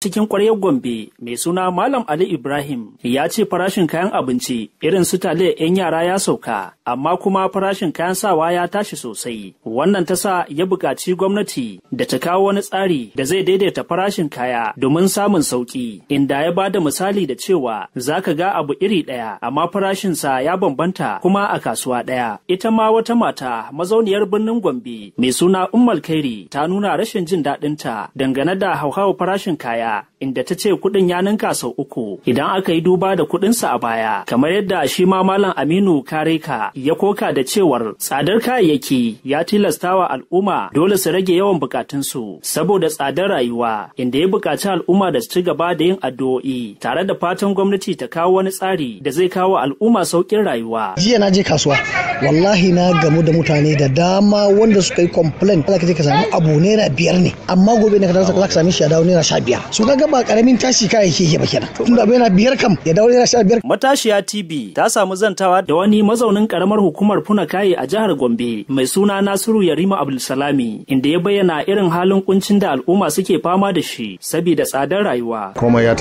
cikin ƙwaryar Gombe mai suna Malam Ali Ibrahim ya ce farashin kayan abinci irin su taliyar 'yan yara ya sauka, amma kuma farashin kayan sawa ya tashi sosai. Wannan ta sa ya buƙaci gwamnati da ta kawo wani tsari da zai daidaita farashin kaya domin samun sauƙi, inda ya bada misali da cewa za ka ga abu iri ɗaya amma farashinsa ya bambanta kuma a kasuwa ɗaya. Ita ma wata mata mazauniyar birnin Gombe mai suna Ummal Kairi ta nuna rashin jin daɗinta dangane da hauhawar farashin kaya, inda ta ce kuɗin ya ninka sau 3 idan aka yi duba da kuɗinsa a baya. Kamar yadda shi ma Malam Aminu Kareka ya koka da cewar tsadar kayayyaki ya tilastawa al'umma dole su rage yawan bukatunsu saboda tsadar rayuwa, inda ya buƙaci al'umma da su ci gaba da yin addu'o'i tare da fatan gwamnati ta kawo wani tsari da zai kawo al'umma sauƙin rayuwa. Jiya na je kasuwa, wallahi na gamu da mutane da dama wanda suka yi complain, za ka je ka samu abu naira 5 ne, amma gobe ne za ka same shi ya dawo naira 15. So kaga ba karamin tashi kayayyaki yake ba kenan. Tunda abu yana 5 kam ya dawo naira 15. Matashiya TV ta samu zantawa da wani mazaunin karamar hukumar Funakaye a jihar Gombe mai suna Nasiru Yarima Abdulsalami, inda ya bayyana irin halin kuncin da al'umma suke fama da shi saboda tsadar rayuwa. Kuma ya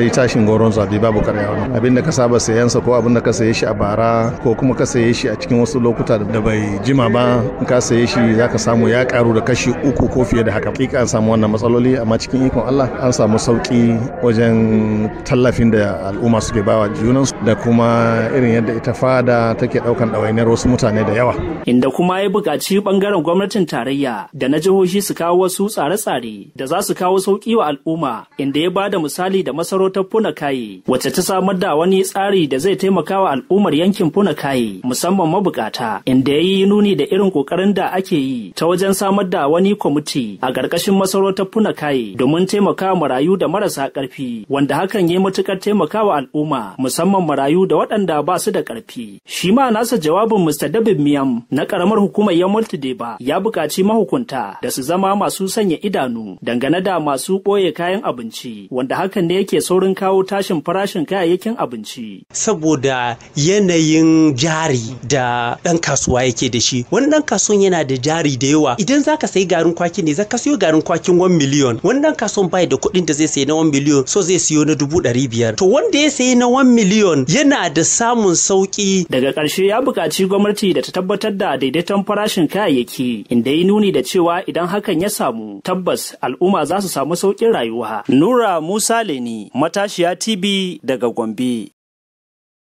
yi tashin goron zabi babu karyawa. Abinda ka saba sayansa ko abinda ka saye shi a bara ko kuma ka saye shi a cikin wasu lokuta da bai jima ba, in ka saye shi zaka samu ya karu da kashi 3 ko fiye da haka. Hakika an samu wannan matsaloli, amma cikin ikon Allah an samu sauki wajen tallafin da al'umma suke bawa junansu da kuma irin yadda ita fada take daukan ɗawainiyar wasu mutane da yawa. Inda kuma ya buƙaci ɓangaren gwamnatin tarayya da na jihohi su kawo wasu tsare-tsare da za su kawo sauƙi wa al'umma, inda ya bada misali da masarautar Funakaye wacce ta samar da wani tsari da zai taimaka wa al'ummar yankin Funakaye musamman mabukata, inda ya yi nuni da irin ƙoƙarin da ake yi ta wajen samar da wani kwamiti a ƙarƙashin masarautar Funakaye domin taimaka marayu da marasa ƙarfi, wanda hakan ya yi matuƙar taimaka wa al'umma musamman marayu da waɗanda ba su da ƙarfi. Shi ma nasa jawabin Mr. David Miyam na ƙaramar hukumar Yamultideba ya buƙaci mahukunta da su zama masu sanya idanu dangane da masu ɓoye kayan abinci, wanda hakan ne yake saurin kawo tashin farashin kayayyakin abinci. Saboda yanayin jari da ɗan kasuwa yake da shi, wani ɗan kasuwan yana da jari da yawa. Idan za ka sayi garin kwaki ne, za ka siyo garin kwakin 1 miliyon. Wani ɗan kasuwan bai da kuɗin da zai sayi na 1 miliyon, so zai siyo na 500,000. To wanda ya sayi na 1 miliyon yana da samun sauƙi. Daga ƙarshe ya buƙaci gwamnati da ta tabbatar da daidaiton farashin kayayyaki, inda ya nuni da cewa idan hakan ya samu tabbas al'umma za su samu sauƙin rayuwa. Nura Musa Leni, Matashiya TV daga Gombe.